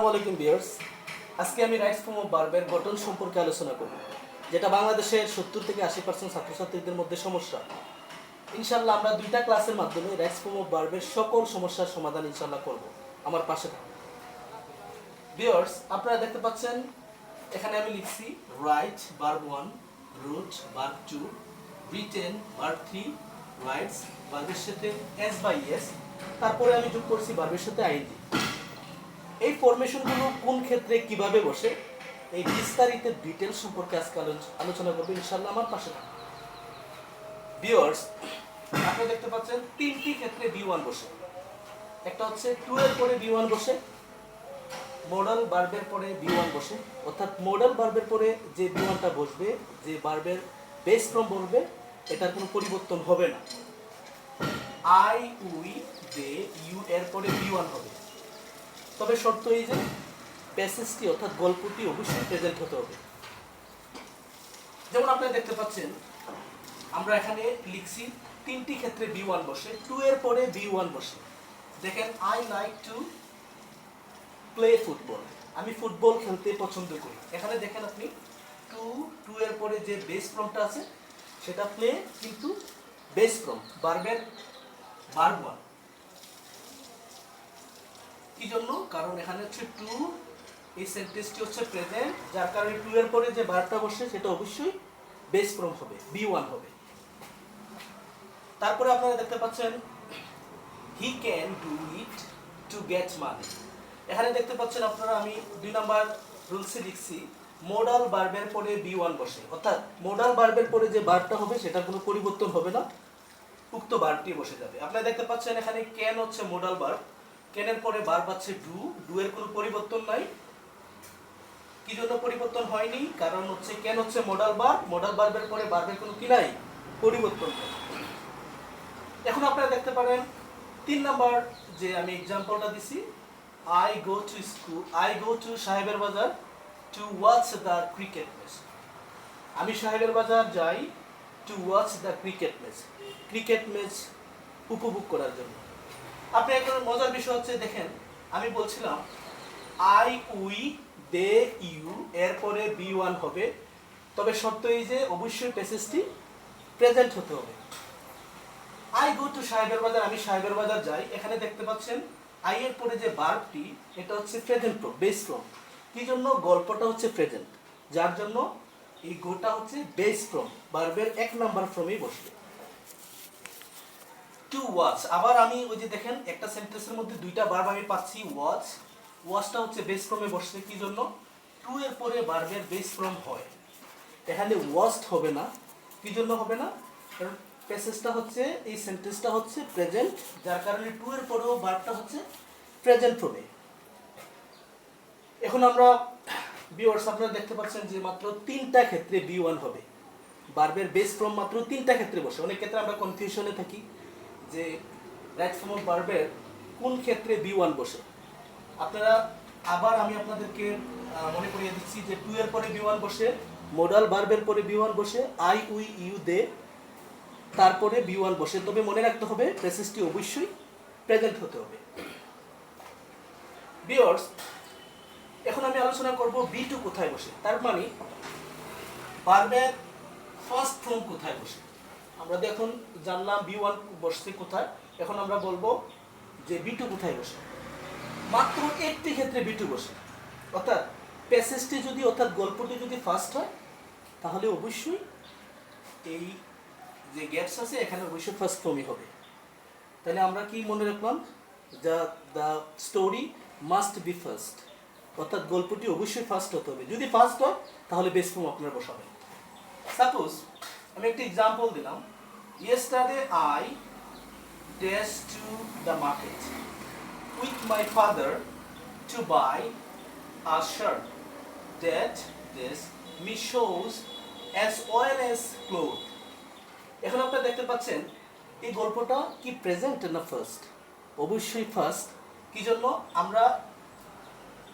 আসসালামু আলাইকুম ভিউয়ার্স। আজকে আমি রাইটস ফর্ম অফ ভার্বের গঠন সম্পর্কে আলোচনা করব, যেটা বাংলাদেশের 70 থেকে 80% ছাত্রছাত্রীদের মধ্যে সমস্যা। ইনশাআল্লাহ আমরা দুইটা ক্লাসের মাধ্যমে রাইটস ফর্ম অফ ভার্বের সকল সমস্যার সমাধান ইনশাআল্লাহ করব। আমার পাশে থাকুন। ভিউয়ার্স, আপনারা দেখতে পাচ্ছেন এখানে আমি লিখছি write verb 1, wrote verb 2, written verb 3, writes ভার্বের সাথে এস বাই এস, তারপরে আমি যোগ করছি ভার্বের সাথে আইএনজি। এই ফরমেশনগুলো কোন ক্ষেত্রে কিভাবে বসে এই বিস্তারিত ডিটেইলস সম্পর্কে আজকে আলোচনা করব ইনশাআল্লাহ। আমার পাশে থাকুন। ভিউয়ার্স, আপনি দেখতে পাচ্ছেন তিনটি ক্ষেত্রে বি1 বসে। একটা হচ্ছে টু এর পরে বি1 বসে, মডাল ভার্বের পরে বি1 বসে, অর্থাৎ মডাল ভার্বের পরে যে বি1টা বসবে, যে ভার্বের বেস ফর্ম বলবে, এটার কোনো পরিবর্তন হবে না। আই, উই, দে, ইউ এর পরে বি1 হবে, তবে শর্ত এই যে প্যাসেজটি অর্থাৎ গল্পটি অবশ্যই প্রেজেন্ট হতে হবে। যেমন আপনারা দেখতে পাচ্ছেন আমরা এখানে লিখছি তিনটি ক্ষেত্রে বি1 বসে, টু এর পরে বি1 বসে। দেখেন, I like to play football, আমি ফুটবল খেলতে পছন্দ করি। এখানে দেখেন আপনি টু এর পরে যে বেস ফর্মটা আছে সেটা প্লে, কিন্তু বেস ফর্ম ভার্বের ভার্ব 1। কি জন্য? কারণ এখানে হচ্ছে টু, এই সেন্টেন্সটি হচ্ছে প্রেজেন্ট, যার কারণে টু এর পরে যে ভার্বটা বসে সেটা অবশ্যই বেস ফর্ম হবে, বি1 হবে। তারপরে আপনারা দেখতে পাচ্ছেন he can do it to get money. এখানে দেখতে পাচ্ছেন আপনারা আমি 2 নাম্বার রুলসে লিখছি মডাল ভার্বের পরে বি1 বসে, অর্থাৎ মডাল ভার্বের পরে যে ভার্বটা হবে সেটার কোনো পরিবর্তন হবে না, উক্ত ভার্বটি বসে যাবে। আপনারা দেখতে পাচ্ছেন এখানে ক্যান হচ্ছে মডাল ভার্ব, ক্যানের পরে ভার্ব আছে ডু, ডু এর কোনো পরিবর্তন নাই। কি জন্য পরিবর্তন হয়নি? কারণ হচ্ছে ক্যান হচ্ছে মডাল ভার্ব, মডাল ভার্বের পরে ভার্বের কোনো কি নাই, পরিবর্তন নেই। এখন আপনারা দেখতে পারেন 3 নাম্বার যে আমি এক্সাম্পলটা দিছি, I go to school, I go to সাহেবের বাজার to watch the cricket match. আমি সাহেবের বাজার যাই to watch the cricket match, cricket match উপভোগ করার জন্য। আপনি একটা মজার বিষয় হচ্ছে, দেখেন আমি বলছিলাম আই, উই, দে, ইউ এর পরে বি1 হবে, তবে শর্ত এই যে অবশ্যই প্যাসেজটি প্রেজেন্ট হতে হবে। আই গো টু সাহেবের বাজার, আমি সাহেবের বাজার যাই। এখানে দেখতে পাচ্ছেন আই এর পরে যে ভার্বটি এটা হচ্ছে প্রেজেন্ট ফর্ম, বেস ফর্ম। কি জন্য? গল্পটা হচ্ছে প্রেজেন্ট, যার জন্য এই গোটা হচ্ছে বেস ফর্ম, ভার্বের 1 নাম্বার ফর্মেই বসবে। টু ওয়াচ, আবার আমি ওই যে দেখেন একটা সেন্টেন্সের মধ্যে দুইটা ভার্ব আমি পাচ্ছি, ওয়াচ, ওয়াচটা হচ্ছে বেস ফর্মে বসছে। কি জন্য? টু এর পরে ভার্বের বেস ফর্ম হয়, এখানে ওয়াচড হবে না। কি জন্য হবে না? কারণ প্যাসেজটা হচ্ছে, এই সেন্টেন্সটা হচ্ছে প্রেজেন্ট, যার কারণে টু এর পরেও ভার্বটা হচ্ছে প্রেজেন্ট ফর্মে। এখন আমরা ভিউয়ার্স, আপনারা দেখতে পাচ্ছেন যে মাত্র 3টা ক্ষেত্রে বি1 হবে, ভার্বের বেস ফর্ম মাত্র 3টা ক্ষেত্রে বসে। অনেক ক্ষেত্রে আমরা কনফিউশনে থাকি যে রাইট ফর্ম অফ ভার্বের কোন ক্ষেত্রে বি1 বসে। আপনারা আবার আমি আপনাদেরকে মনে করিয়ে দিচ্ছি যে টু এর পরে বি1 বসে, মডাল ভার্বের পরে বি1 বসে, আই, উই, ইউ, দে তারপরে বি1 বসে। তবে মনে রাখতে হবে প্যাসেজটি অবশ্যই প্রেজেন্ট হতে হবে। ভিউয়ার্স, এখন আমি আলোচনা করব বি2 কোথায় বসে, তার মানে ভার্বের ফার্স্ট ফর্ম কোথায় বসে। আমরা এখন জানলাম বি1 বসছে কোথায়, এখন আমরা বলবো যে বি2 কোথায় বসে। মাত্র একটি ক্ষেত্রে বি2 বসে, অর্থাৎ প্যাসেজটি যদি, অর্থাৎ গল্পটি যদি ফার্স্ট হয় তাহলে অবশ্যই এই যে গ্যাপস আছে এখানে অবশ্যই ফার্স্ট ফর্মই হবে। তাহলে আমরা কি মনে রাখলাম? The story must be first, অর্থাৎ গল্পটি অবশ্যই ফার্স্ট হতে হবে। যদি ফার্স্ট হয় তাহলে বেস ফর্ম আপনারা বসাবেন। সাপোজ আমি একটা এক্সাম্পল দিলাম, yesterday I dash to the market with my father to buy a shirt that this me shoes as well as cloth. এখন আপনারা দেখতে পাচ্ছেন এই গল্পটা কি প্রেজেন্ট না ফার্স্ট? অবশ্যই ফার্স্ট। কি জন্য? আমরা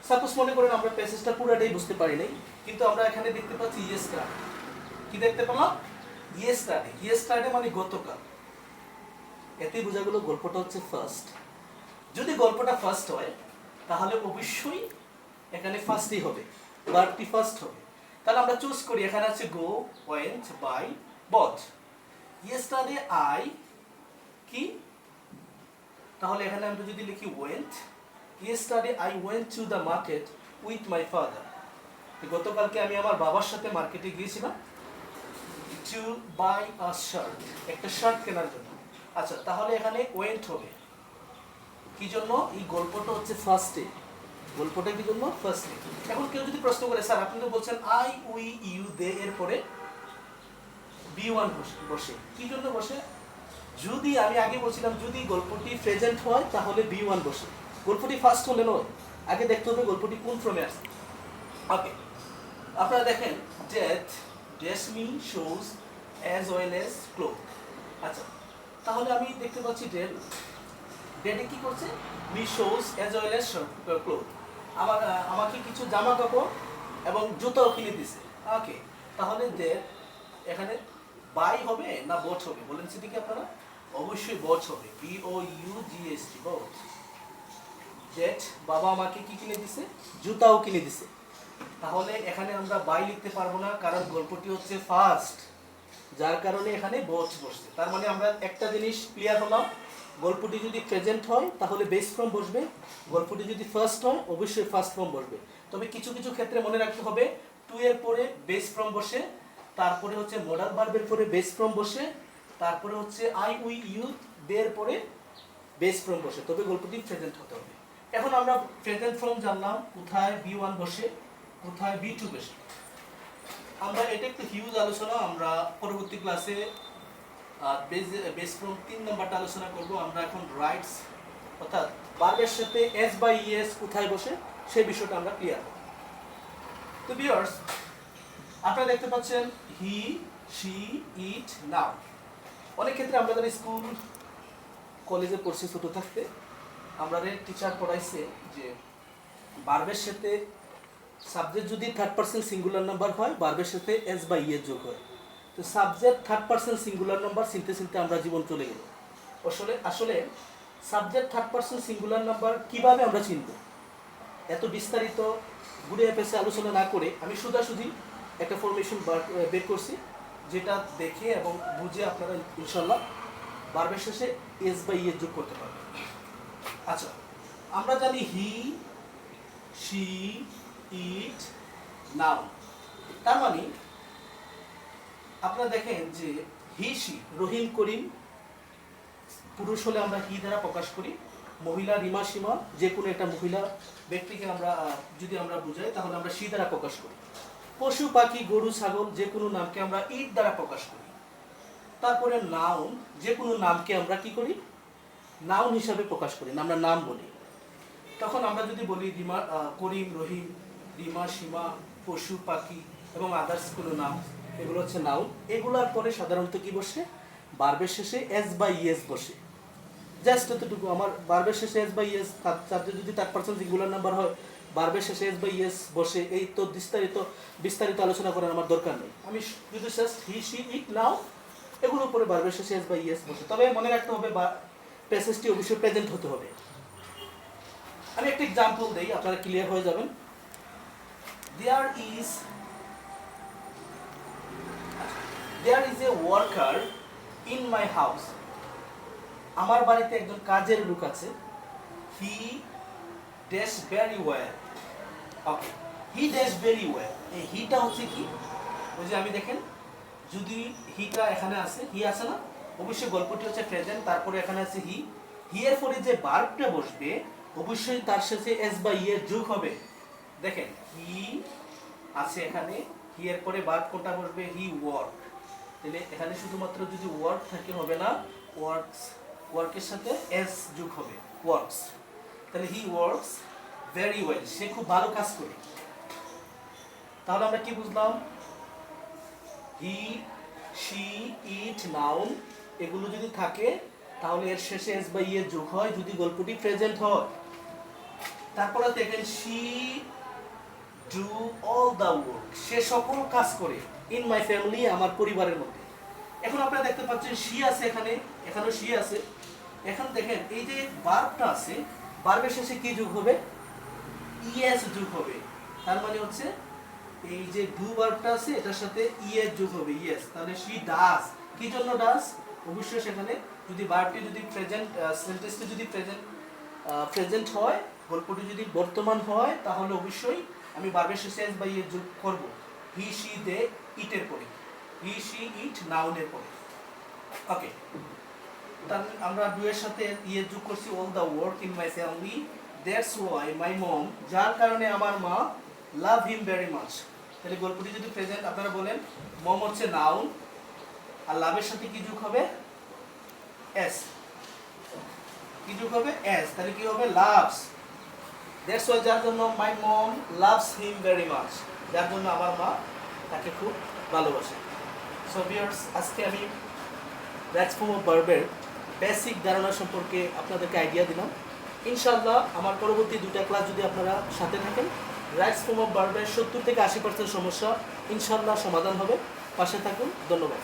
সাপোজ মনে করেন আমরা প্যাসেজটা পুরোটাই বুঝতে পারি নাই, কিন্তু আমরা এখানে দেখতে পাচ্ছি ইয়েস্টারডে। কি দেখতে পেলাম? ইয়েস্টারডে। ইয়েস্টারডে মানে গতকাল, এতেই বোঝা গেল গল্পটা হচ্ছে ফার্স্ট। যদি গল্পটা ফার্স্ট হয় তাহলে অবশ্যই এখানে ফার্স্টই হবে, ভার্বটি ফার্স্ট হবে। তাহলে আমরা চুজ করি, এখানে আছে go, went, buy, bought. Yesterday I কি, তাহলে এখানে আমরা যদি লিখি went, yesterday I went to the market with my father. গতকালকে আমি আমার বাবার সাথে মার্কেটে গিয়েছিলাম টু বাই আ শার্ট, একটা শার্ট কেনার জন্য। আচ্ছা, তাহলে এখানে ওয়েন্ট হবে কি জন্য, এই গল্পটা হচ্ছে ফার্স্টে, গল্পটা কি জন্য ফার্স্টে। এখন কেউ যদি প্রশ্ন করে, স্যার আপনি তো বলছেন আই, উই, ইউ, দে এর পরে বি1 বসে, কি জন্য বসে? যদি আমি আগে বলছিলাম যদি গল্পটি প্রেজেন্ট হয় তাহলে বি1 বসে, গল্পটি ফার্স্ট হলে নয়, আগে দেখতে হবে গল্পটি কোন ফর্মে আসছে। ওকে, আপনারা দেখেন death dress me shoes as well as cloth. আচ্ছা, তাহলে আমি দেখতে পাচ্ছি ডেড, ডেডে কি করছে, me shoes as well as cloth, আমাকে কিছু জামা কাপড় এবং জুতাও কিনে দিছে। ওকে, তাহলে ডেড এখানে বাই হবে না বট হবে বলেন সেদিকে আপনারা? অবশ্যই বট হবে, BOUGST, বট। ডেড বাবা আমাকে কি কিনে দিছে, জুতাও কিনে দিছে। তাহলে এখানে আমরা বাই লিখতে পারবো না, কারণ গল্পটি হচ্ছে ফার্স্ট, যার কারণে এখানে বট বসছে। তার মানে আমরা একটা জিনিস ক্লিয়ার হলাম, গল্পটি যদি প্রেজেন্ট হয় তাহলে বেস ফর্ম বসবে, গল্পটি যদি ফার্স্ট হয় অবশ্যই ফার্স্ট ফর্ম বসবে। তবে কিছু কিছু ক্ষেত্রে মনে রাখতে হবে টু এর পরে বেস ফর্ম বসে, তারপরে হচ্ছে মডাল ভার্বের পরে বেস ফর্ম বসে, তারপরে হচ্ছে আই, উই, ইউ, দের পরে বেস ফর্ম বসে, তবে গল্পটি প্রেজেন্ট হতে হবে। এখন আমরা প্রেজেন্ট ফর্ম জানলাম, কোথায় বি1 বসে, কোথায় বি2 বসে। আমরা এটা একটু হিউজ আলোচনা, আমরা পরবর্তী ক্লাসে বেস ফর্ম 3 নাম্বারটা আলোচনা করব। আমরা এখন রাইটস অর্থাৎ ভার্বের সাথে এস বা ইএস কোথায় বসে সেই বিষয়টা আমরা ক্লিয়ার করব। তো ভিউয়ার্স, আপনারা দেখতে পাচ্ছেন হি, শি, ইট, নাও। অনেক ক্ষেত্রে আমরা যারা স্কুল কলেজে পড়ছি ছোট থাকতে, আমাদের টিচার পড়াইছে যে ভার্বের সাথে সাবজেক্ট যদি থার্ড পারসন সিঙ্গুলার নাম্বার হয়, ভার্বের সাথে এস বা ইএস যোগ হয়। তো subject third person singular number চিনতে চিনতে আমরা জীবন চলে গেল। আসলে subject third person singular number কিভাবে আমরা চিনব, এত বিস্তারিত ঘুরে পেছে আলোচনা না করে আমি সোজাসুজি একটা ফরমেশন বের করছি, যেটা দেখে এবং বুঝে আপনারা ইনশাল্লাহ ভার্বের শেষে এস বা ইএস যোগ করতে পারবেন। আচ্ছা, আমরা জানি হি, শি, ইট, নাও। তার মানে আপনারা দেখেন যে হি, শি, রহিম, করিম, পুরুষ হলে আমরা হি দ্বারা প্রকাশ করি, মহিলা রিমা, সীমা, যে কোনো একটা মহিলা ব্যক্তিকে আমরা যদি আমরা বুঝাই তাহলে আমরা শি দ্বারা প্রকাশ করি। পশু পাখি গরু ছাগল যে কোনো নামকে আমরা ইট দ্বারা প্রকাশ করি। তারপরে নাউন, যে কোনো নামকে আমরা কি করি, নাউন হিসাবে প্রকাশ করি, আমরা নাম বলি। তখন আমরা যদি বলি রিমা, করিম, রহিম, রিমা, সীমা, পশু পাখি এবং আদার্স কোনো নাম, এগুলো হচ্ছে নাউন। এগুলোর পরে সাধারণত কি বসে, ভার্বের শেষে এস বা ইএস বসে। জাস্ট এতটুকু, আমার ভার্বের শেষে এস বা ইএস, সাবজেক্ট যদি থার্ড পারসন সিঙ্গুলার নাম্বার হয় ভার্বের শেষে এস বা ইএস বসে, এই তো বিস্তারিত আলোচনা করার আমার দরকার নেই। আমি যদি জাস্ট হি, শি, ইট, নাও এগুলোর উপরে ভার্বের শেষে এস বা ইএস বসে। তবে মনে রাখতে হবে প্যাসেজটি অবশ্যই প্রেজেন্ট হতে হবে। আমি একটা এক্সাম্পল দেই, আপনারা ক্লিয়ার হয়ে যাবেন। There is a worker in my house. আমার বাড়িতে একজন কাজের লোক আছে। He does very well. Okay, he does very well. এই হিটা হচ্ছে কি, ওই যে আমি দেখেন যদি হিটা এখানে আছে, হি আছে না, অবশ্যই গল্পটি হচ্ছে প্রেজেন্ট, তারপরে এখানে আছে হি, হি এর পরে যে ভার্বটা বসবে অবশ্যই তার সাথে এস বা ই এর যোগ হবে। দেখেন হি আছে এখানে, হি এর পরে ভার্ব কোনটা বসবে, হি ওয়ার্ক। তাহলে এখানে শুধুমাত্র যদি ওয়ার্ক থাকে হবে না, ওয়ার্কস, ওয়ার্কের সাথে এস যোগ হবে, ওয়ার্কস। তাহলে হি ওয়ার্কস ভেরি ওয়েল, সে খুব ভালো কাজ করে। তাহলে আমরা কি বুঝলাম, হি, শি, ইট, নাউন এগুলো যদি থাকে তাহলে এর শেষে এস বা ই এর যোগ হয় যদি গল্পটি প্রেজেন্ট হয়। তারপরে দেখেন she do all the work, সে সকল কাজ করে, ইন মাই ফ্যামিলি, আমার পরিবারের মধ্যে। এখন আপনারা দেখতে পাচ্ছেন শি আছে এখানে, এখানেও শি আছে। এখন দেখেন এই যে ভার্বটা আছে, ভার্বের শেষে কি যোগ হবে, ইএস যোগ হবে, তার মানে হচ্ছে এই যে ডু ভার্বটা আছে এটার সাথে ইএস যোগ হবে, ইএস। তাহলে শি ডাজ, কি জন্য ডাজ? অবশ্যই সেখানে যদি ভার্বটি যদি প্রেজেন্ট, সেন্টেন্সটি যদি প্রেজেন্ট হয়, গল্পটি যদি বর্তমান হয়, তাহলে অবশ্যই আমি ভার্বের শেষে এস বা ইএস যোগ করব। হি শি দে ইটের পরে, হি শি ইট নাউনের পরে। ওকে, তাহলে আমরা ডু এর সাথে ইএস যোগ করছি, all the work in my family, that's why my mom, যার কারণে আমার মা, লাভ হিম ভেরি মাচ। তাহলে গল্পটি যদি প্রেজেন্ট, আপনারা বলেন মম হচ্ছে নাউন, আর লাভের সাথে কি যোগ হবে? এস। কি যোগ হবে? এস। তাহলে কি হবে? লাভস। দ্যাটস ওয়াই, যার জন্য, মাই মম লাভস হিম ভেরি মাচ, যার জন্য আমার মা তাকে খুব ভালোবাসে। সো ভিউয়ার্স, আজকে আমি রাইটস ফর্ম অফ ভার্বের বেসিক ধারণা সম্পর্কে আপনাদেরকে আইডিয়া দিলাম। ইনশাআল্লাহ আমার পরবর্তী দুটা ক্লাস যদি আপনারা সাথে থাকেন, রাইটস ফর্ম অফ ভার্বের 70 থেকে 80% সমস্যা ইনশাআল্লাহ সমাধান হবে। পাশে থাকুন, ধন্যবাদ।